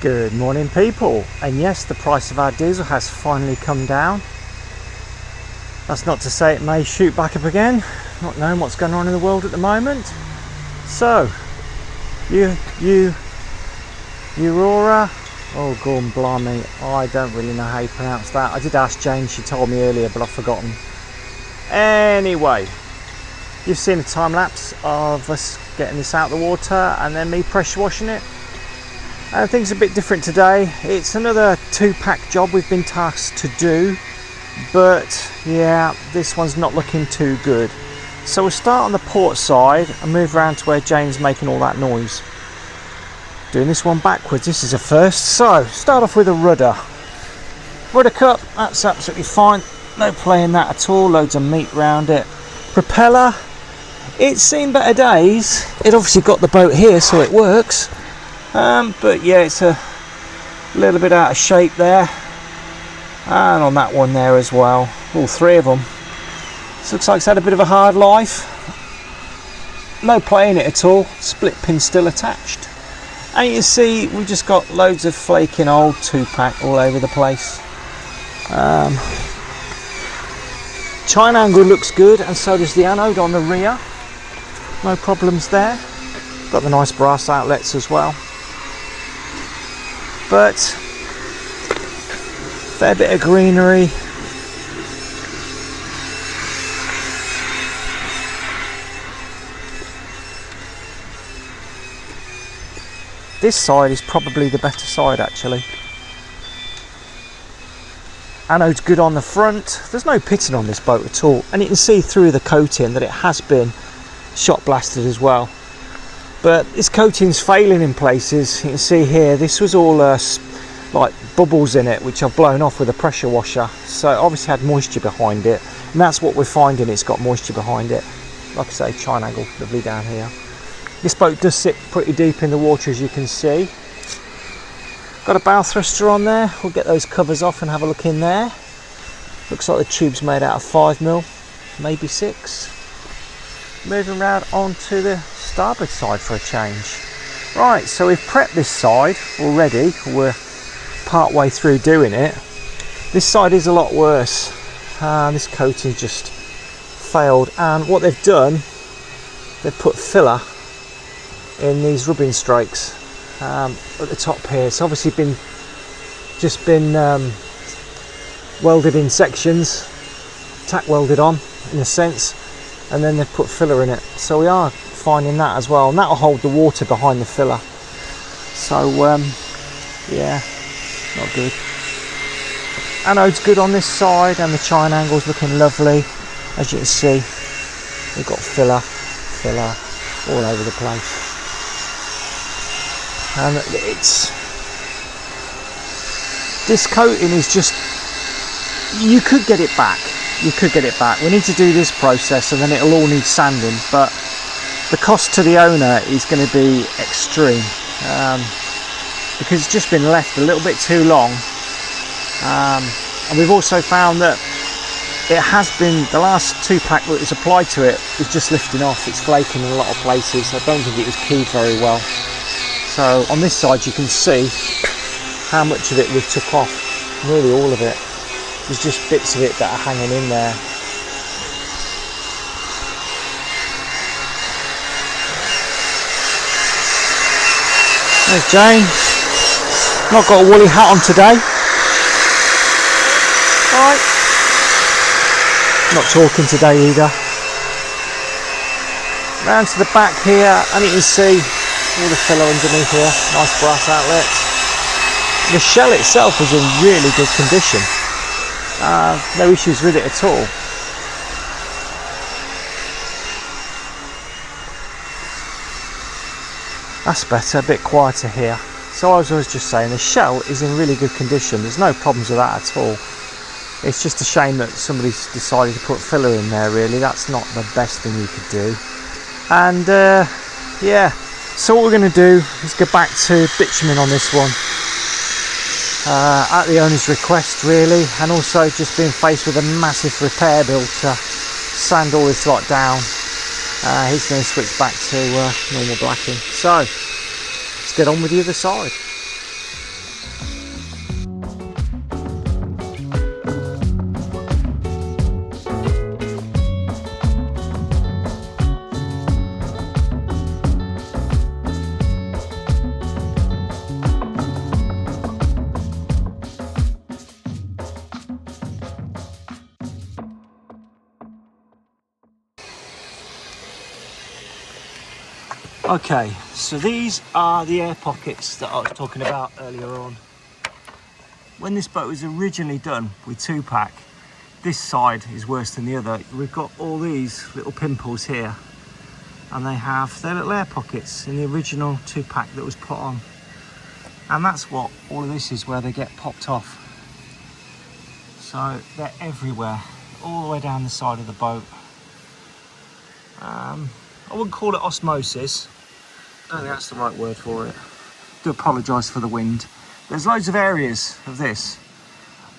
Good morning, people. And yes, the price of our diesel has finally come down. That's not to say it may shoot back up again, not knowing what's going on in the world at the moment. So Aurora, oh gone blimey, I don't really know how you pronounce that. I did ask Jane, she told me earlier, but I've forgotten. Anyway, you've seen a time lapse of us getting this out of the water and then me pressure washing it. And things are a bit different today. It's another 2-pack job we've been tasked to do, but yeah, this one's not looking too good. So we'll start on the port side and move around to where Jane's making all that noise. Doing this one backwards, this is a first. So start off with a rudder. Rudder cup, that's absolutely fine. No play in that at all, loads of meat around it. Propeller, it's seen better days. It obviously got the boat here, so it works. But yeah, it's a little bit out of shape there, and on that one there as well, all three of them. This looks like it's had a bit of a hard life. No play in it at all, split pin still attached, and you can see we've just got loads of flaking old 2-pack all over the place. Chine angle looks good, and so does the anode on the rear, no problems there. Got the nice brass outlets as well. But fair bit of greenery. This side is probably the better side actually. Anode's good on the front. There's no pitting on this boat at all, and you can see through the coating that it has been shot blasted as well. But this coating's failing in places. You can see here, this was all like bubbles in it, which I've blown off with a pressure washer. So it obviously had moisture behind it, and that's what we're finding, it's got moisture behind it. Like I say, chine angle, lovely down here. This boat does sit pretty deep in the water, as you can see. Got a bow thruster on there. We'll get those covers off and have a look in there. Looks like the tube's made out of 5mm, maybe 6. Moving around onto the starboard side for a change. Right, so we've prepped this side already. We're part way through doing it. This side is a lot worse. This coating just failed, and what they've done, they've put filler in these rubbing strokes at the top here. It's obviously been welded in sections, tack welded on in a sense, and then they've put filler in it. So we are finding that as well, and that'll hold the water behind the filler. So yeah, not good. Anode's good on this side, and the chine angle's looking lovely. As you can see, we've got filler all over the place, and this coating is just, you could get it back. We need to do this process, and then it'll all need sanding, but the cost to the owner is going to be extreme, because it's just been left a little bit too long, and we've also found that it has been, the last 2-pack that was applied to it is just lifting off. It's flaking in a lot of places. I don't think it was keyed very well. So on this side you can see how much of it we've took off, nearly all of it. There's just bits of it that are hanging in there. There's Jane. Not got a woolly hat on today. Alright. Not talking today either. Round to the back here, and you can see all the filler underneath here. Nice brass outlets. The shell itself was in really good condition. No issues with it at all. That's better, a bit quieter here. So as I was just saying, the shell is in really good condition. There's no problems with that at all. It's just a shame that somebody's decided to put filler in there, really. That's not the best thing you could do. And yeah, so what we're going to do is go back to bitumen on this one. At the owner's request, really, and also just being faced with a massive repair bill to sand all this lot down. He's going to switch back to normal blacking. So let's get on with the other side. Okay, so these are the air pockets that I was talking about earlier on. When this boat was originally done with 2-pack, this side is worse than the other. We've got all these little pimples here, and they have their little air pockets in the original 2-pack that was put on. And that's what all of this is, where they get popped off. So they're everywhere, all the way down the side of the boat. I wouldn't call it osmosis. I don't think that's the right word for it. I do apologise for the wind. There's loads of areas of this.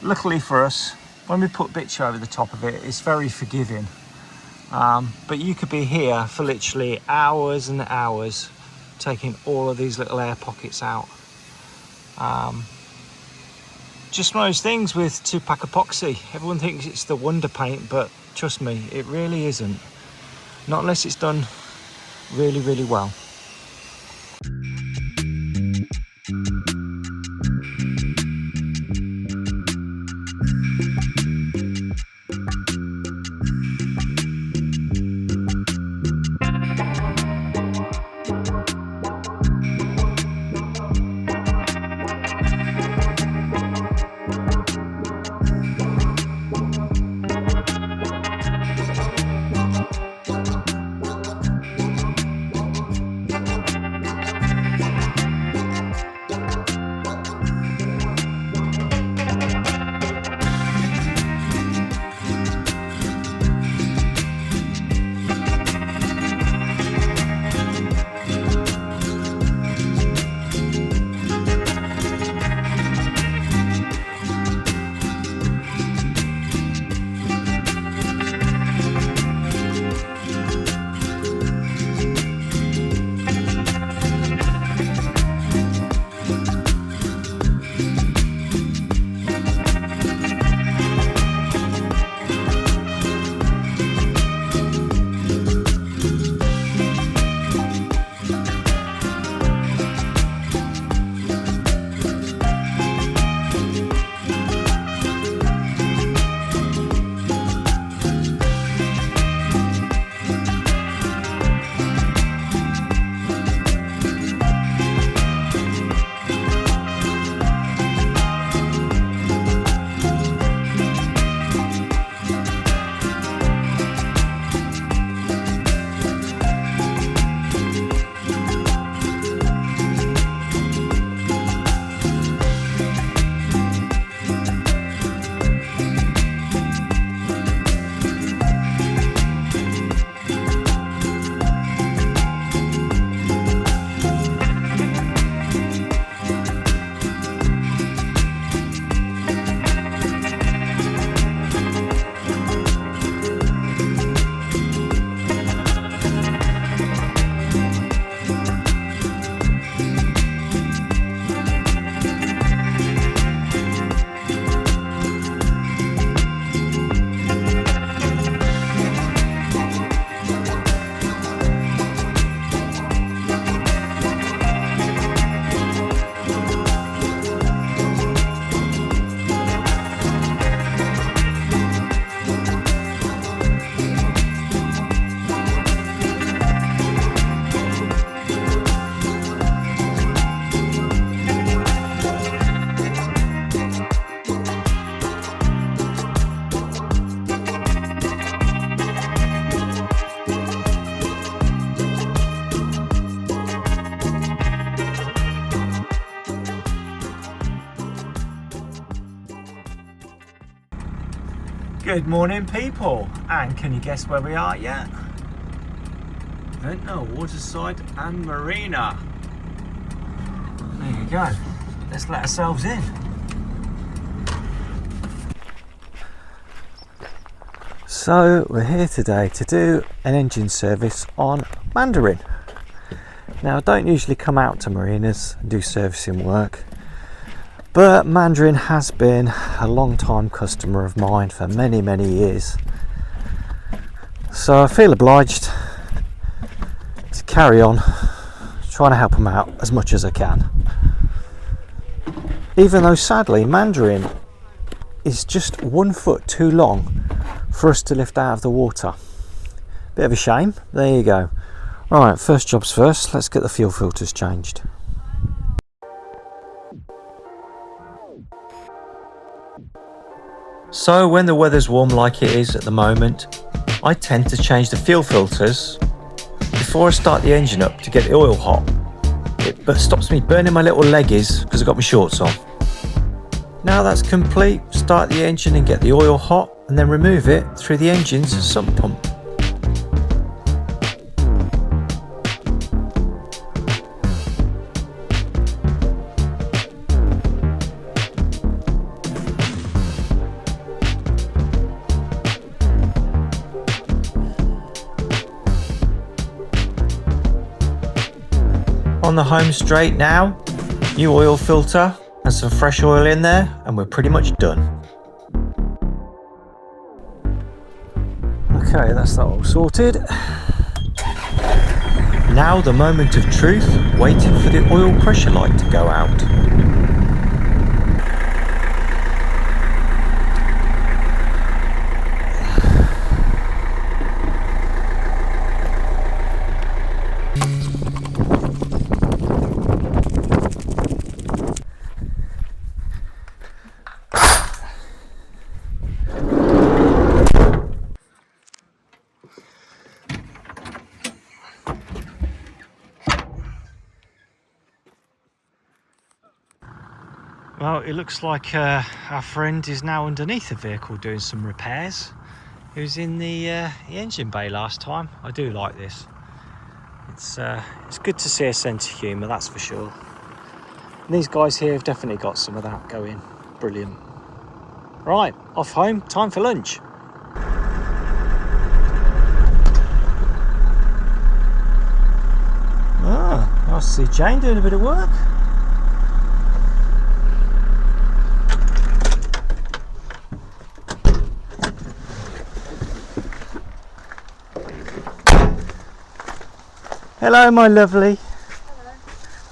Luckily for us, when we put bitch over the top of it, it's very forgiving. But you could be here for literally hours and hours taking all of these little air pockets out. Just one of those things with 2-pack epoxy. Everyone thinks it's the wonder paint, but trust me, it really isn't. Not unless it's done really, really well. Good morning, people, and can you guess where we are yet? I don't know. Waterside and Marina. There you go. Let's let ourselves in. So we're here today to do an engine service on Mandarin. Now I don't usually come out to marinas and do servicing work, but Mandarin has been a long time customer of mine for many years, so I feel obliged to carry on trying to help them out as much as I can, even though sadly Mandarin is just 1 foot too long for us to lift out of the water. Bit of a shame. There you go. Right, first jobs first, let's get the fuel filters changed. So when the weather's warm like it is at the moment, I tend to change the fuel filters before I start the engine up to get the oil hot. It stops me burning my little leggies because I've got my shorts on. Now that's complete, start the engine and get the oil hot and then remove it through the engine's sump pump. On the home straight now, new oil filter and some fresh oil in there and we're pretty much done. Okay, that's that all sorted. Now the moment of truth, waiting for the oil pressure light to go out. Well, it looks like our friend is now underneath the vehicle doing some repairs. He was in the engine bay last time. I do like this. It's good to see a sense of humour, that's for sure. And these guys here have definitely got some of that going. Brilliant. Right, off home, time for lunch. Ah, nice to see Jane doing a bit of work. Hello, my lovely. Hello.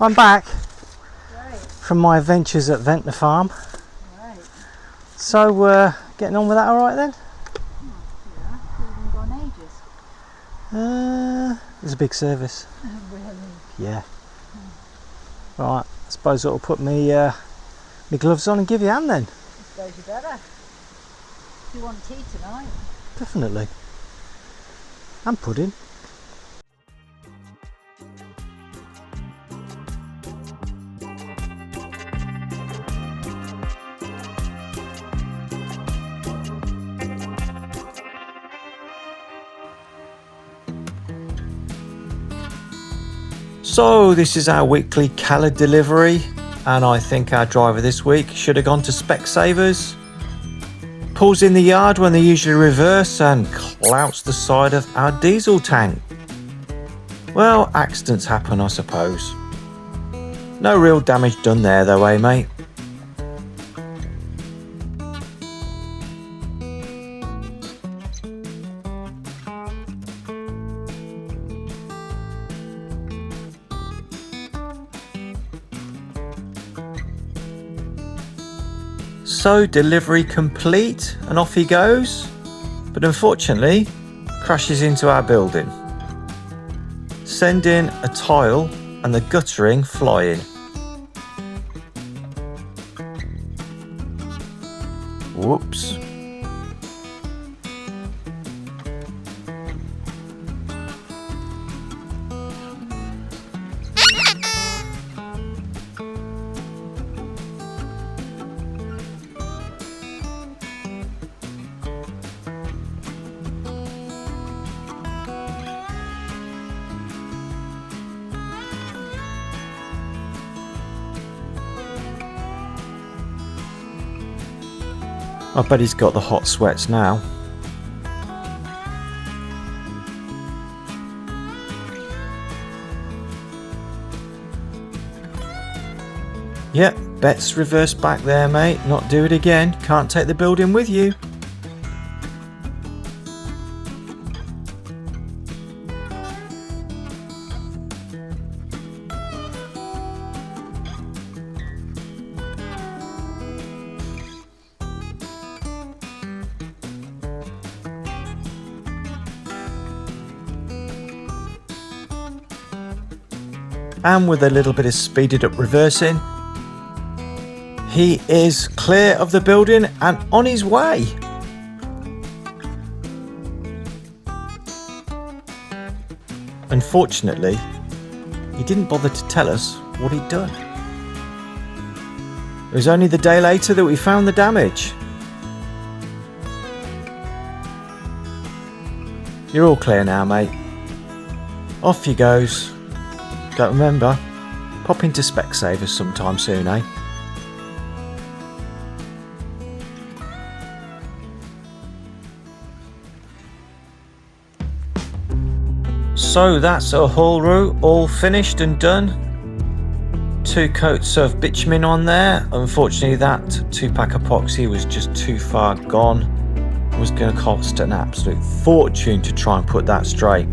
I'm back Right. from my adventures at Ventnor Farm. Right. So, getting on with that all right then? Yeah, we've been gone ages. It was a big service. Really? Yeah. Right, I suppose it'll put me gloves on and give you a hand then. I suppose you better. Do you want tea tonight? Definitely. And pudding. So this is our weekly Callor delivery, and I think our driver this week should have gone to Specsavers. Pulls in the yard when they usually reverse and clouts the side of our diesel tank. Well, accidents happen, I suppose. No real damage done there though, eh mate? So delivery complete and off he goes, but unfortunately crashes into our building, sending a tile and the guttering flying. Whoops. I bet he's got the hot sweats now. Yep, bet's reverse back there, mate. Not do it again. Can't take the building with you. and with a little bit of speeded up reversing, he is clear of the building and on his way. Unfortunately, he didn't bother to tell us what he'd done. It was only the day later that we found the damage. You're all clear now, mate. Off you goes. But remember, pop into Specsavers sometime soon, eh? So that's Uhuru all finished and done. 2 coats of bitumen on there. Unfortunately that 2-pack epoxy was just too far gone. It was going to cost an absolute fortune to try and put that straight.